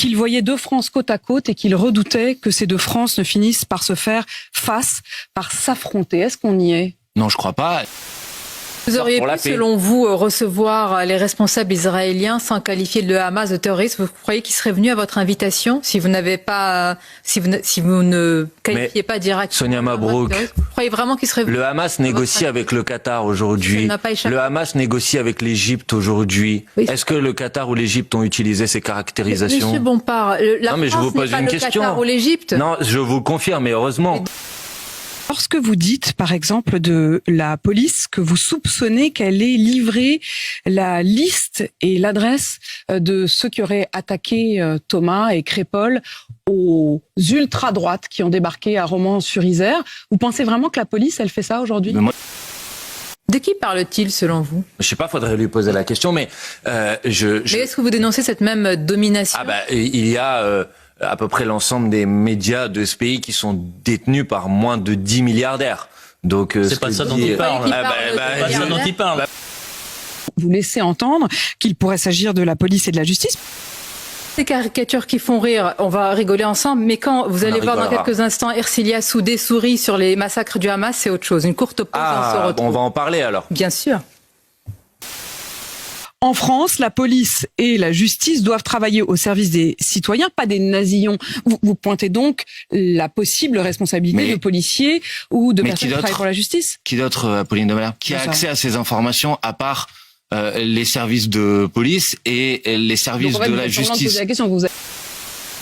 qu'il voyait deux France côte à côte et qu'il redoutait que ces deux France ne finissent par se faire face, par s'affronter. Est-ce qu'on y est? Non, je crois pas. Vous auriez pu, selon vous, recevoir les responsables israéliens sans qualifier le Hamas de terroriste? Vous croyez qu'ils seraient venus à votre invitation si vous n'avez pas, si vous ne qualifiez pas directement? Sonia Mabrouk, vous croyez vraiment qu'ils seraient venus? Le Hamas négocie avec le Qatar aujourd'hui. Le Hamas négocie avec l'Égypte aujourd'hui. Oui. Est-ce que le Qatar ou l'Égypte ont utilisé ces caractérisations? Monsieur Bompard, la France je vous pose n'est pas une le question. Qatar ou l'Égypte? Non, je vous confirme, et heureusement. Lorsque vous dites, par exemple, de la police que vous soupçonnez qu'elle ait livré la liste et l'adresse de ceux qui auraient attaqué Thomas et Crépol aux ultra-droites qui ont débarqué à Romans-sur-Isère, vous pensez vraiment que la police, elle fait ça aujourd'hui? De qui parle-t-il, selon vous? Je sais pas, faudrait lui poser la question, mais Mais est-ce que vous dénoncez cette même domination? Il y a à peu près l'ensemble des médias de ce pays qui sont détenus par moins de 10 milliardaires. Donc c'est pas ça dont il parle. C'est ça dont il parle. Vous laissez entendre qu'il pourrait s'agir de la police et de la justice. Ces caricatures qui font rire, on va rigoler ensemble, mais quand vous allez voir dans quelques instants Ercilia Soudé sourit sur les massacres du Hamas, c'est autre chose. Une courte pause, on se retrouve. On va en parler alors. Bien sûr. En France, la police et la justice doivent travailler au service des citoyens, pas des nazillons. Vous pointez donc la possible responsabilité de policiers ou de personnes qui travaillent pour la justice. Qui d'autre, Apolline de Malherbe, qui a accès à ces informations à part les services de police et les services de la justice? La question que vous avez...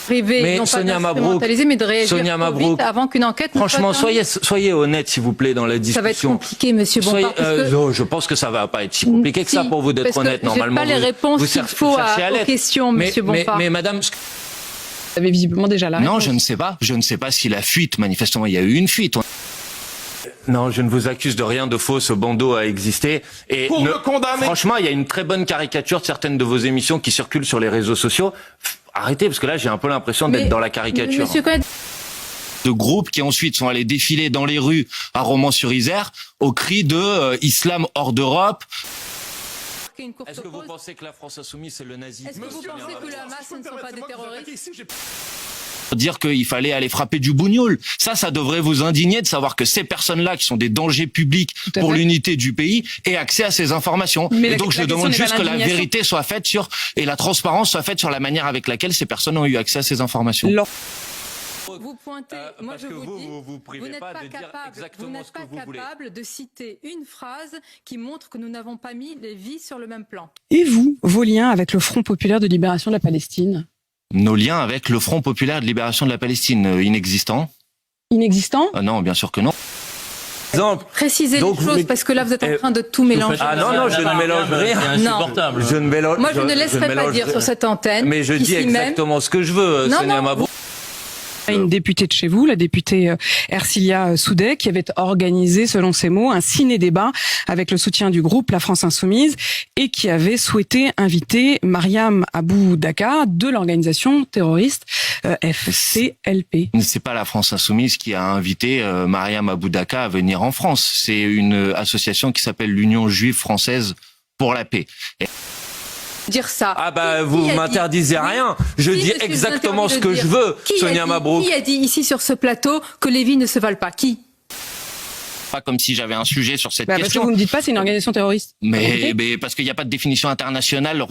Privé, non Sonia pas Mabrouk, mais de réagir vite avant qu'une enquête. Franchement, soyez honnête, s'il vous plaît, dans la discussion. Ça va être compliqué, Monsieur Bompard. Je pense que ça va pas être si compliqué que ça pour vous d'être honnête. Normalement, pas les réponses qu'il faut aux questions, Monsieur Bompard. Mais Madame, vous avez visiblement déjà la réponse. Non, je ne sais pas. Je ne sais pas si la fuite, manifestement, il y a eu une fuite. Non, je ne vous accuse de rien de faux. Ce bandeau a existé. Et pour le condamner. Franchement, il y a une très bonne caricature de certaines de vos émissions qui circulent sur les réseaux sociaux. Arrêtez, parce que là, j'ai un peu l'impression d'être dans la caricature. De groupes qui ensuite sont allés défiler dans les rues à Romans-sur-Isère au cri de Islam hors d'Europe. Est-ce que vous pensez que la France insoumise, c'est le nazisme? Est-ce que vous pensez que le Hamas ne sont pas des terroristes? Dire qu'il fallait aller frapper du bougnoul. Ça devrait vous indigner de savoir que ces personnes-là, qui sont des dangers publics pour l'unité du pays, aient accès à ces informations. Et donc, je demande juste que la vérité soit faite et la transparence soit faite sur la manière avec laquelle ces personnes ont eu accès à ces informations. Vous pointez, moi je vous dis, vous n'êtes pas capable de citer une phrase qui montre que nous n'avons pas mis les vies sur le même plan. Et vous, vos liens avec le Front populaire de libération de la Palestine? Nos liens avec le Front populaire de libération de la Palestine, inexistants. Inexistants? Non, bien sûr que non. Précisez les choses, parce que là vous êtes en train de tout mélanger. Non, je ne mélange rien. C'est insupportable. Je ne mélange. Moi je ne laisserai pas dire sur cette antenne. Mais je dis exactement ce que je veux, Sonia Mabrouk. Une députée de chez vous, la députée Ercilia Soudé, qui avait organisé, selon ses mots, un ciné-débat avec le soutien du groupe La France Insoumise et qui avait souhaité inviter Mariam Abou Daka de l'organisation terroriste FCLP. C'est pas la France Insoumise qui a invité Mariam Abou Daka à venir en France. C'est une association qui s'appelle l'Union Juive Française pour la Paix. Dire ça. Vous m'interdisez rien. Je dis exactement ce que je veux, Sonia Mabrouk. Qui a dit ici sur ce plateau que les vies ne se valent pas? Qui? Pas comme si j'avais un sujet sur cette question. Parce que vous ne me dites pas c'est une organisation terroriste. Mais parce qu'il n'y a pas de définition internationale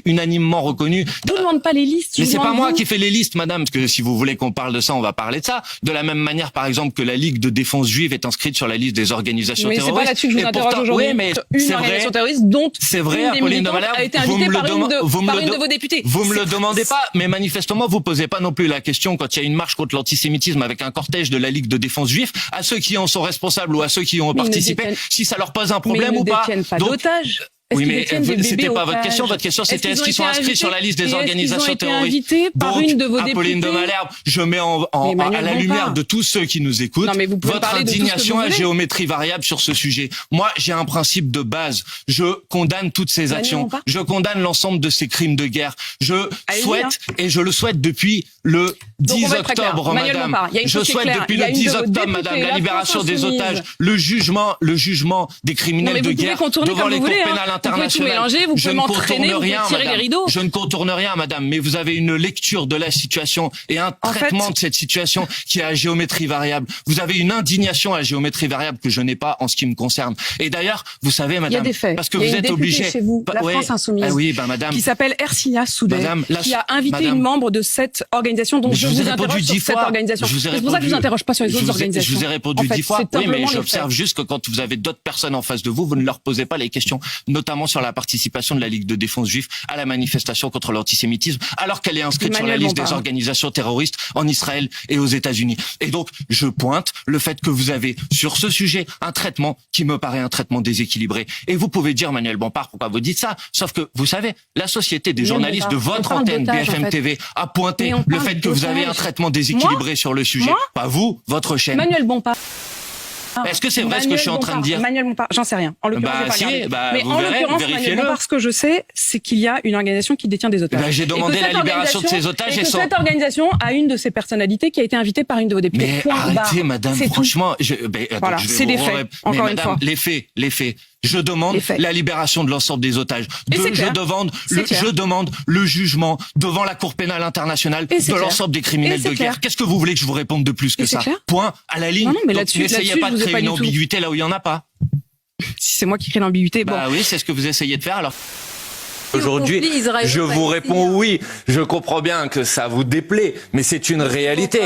unanimement reconnue. Je ne demande pas les listes. Mais c'est pas moi qui fais les listes, madame, parce que si vous voulez qu'on parle de ça, on va parler de ça. De la même manière, par exemple, que la Ligue de défense juive est inscrite sur la liste des organisations terroristes. Mais c'est pas là-dessus que je vous interroge aujourd'hui. Oui, mais une organisation terroriste dont c'est vrai, Apolline de Malherbe, a été invitée par une de vos députés. Vous me le demandez pas, mais manifestement, vous posez pas non plus la question quand il y a une marche contre l'antisémitisme avec un cortège de la Ligue de défense juive à ceux qui en sont responsables ou à ceux qui ont participé. Si ça leur pose un problème ou pas. Mais ils ne détiennent pas d'otages. Oui, mais c'était pas votre question. Votre question, c'était est-ce qu'ils sont inscrits sur la liste des organisations terroristes? Par une de vos députées. Apolline de Malherbe, je mets à la lumière de tous ceux qui nous écoutent votre indignation à géométrie variable sur ce sujet. Moi, j'ai un principe de base. Je condamne toutes ces actions. Je condamne l'ensemble de ces crimes de guerre. Je souhaite, et je le souhaite depuis le 10 octobre, madame. Je souhaite depuis le 10 octobre, madame, la libération des otages, le jugement des criminels de guerre devant les cours pénales international. Vous pouvez m'entraîner, vous pouvez tirer les rideaux. Je ne contourne rien, madame, mais vous avez une lecture de la situation et un traitement de cette situation qui est à géométrie variable. Vous avez une indignation à géométrie variable que je n'ai pas en ce qui me concerne. Et d'ailleurs, vous savez, madame, il y a des faits. Parce que vous êtes obligé. Chez vous, la France Insoumise, madame, qui s'appelle Ersilia Soudeh, qui a invité une membre de cette organisation dont je vous interroge sur cette organisation. C'est pour ça que je vous interroge pas sur les autres organisations. Je vous ai répondu 10 fois. Oui, mais j'observe juste que quand vous avez d'autres personnes en face de vous, vous ne leur posez pas les questions, notamment sur la participation de la Ligue de défense juive à la manifestation contre l'antisémitisme, alors qu'elle est inscrite sur la liste des organisations terroristes en Israël et aux États-Unis. Et donc, je pointe le fait que vous avez, sur ce sujet, un traitement qui me paraît un traitement déséquilibré. Et vous pouvez dire, Manuel Bompard, pourquoi vous dites ça? Sauf que, vous savez, la Société des journalistes de votre antenne, BFM TV, a pointé le fait que vous avez un traitement déséquilibré sur le sujet. Pas vous, votre chaîne. Manuel Bompard. Est-ce que c'est vrai ce que je suis en train de dire? Manuel Bompard, j'en sais rien. En l'occurrence, mais en l'occurrence, Manuel Bompard, ce que je sais, c'est qu'il y a une organisation qui détient des otages. J'ai demandé la libération de ces otages et que cette organisation a une de ses personnalités qui a été invitée par une de vos députés. Mais arrêtez, madame, franchement. Voilà, c'est des faits, encore une fois. Les faits. Je demande la libération de l'ensemble des otages. Je demande le jugement devant la Cour pénale internationale de l'ensemble des criminels de guerre. Qu'est-ce que vous voulez que je vous réponde de plus que ça? Point, à la ligne. N'essayez pas de créer une ambiguïté là où il n'y en a pas. Si c'est moi qui crée l'ambiguïté, Bah oui, c'est ce que vous essayez de faire alors. Aujourd'hui, je vous réponds oui. Je comprends bien que ça vous déplaît, mais c'est une réalité.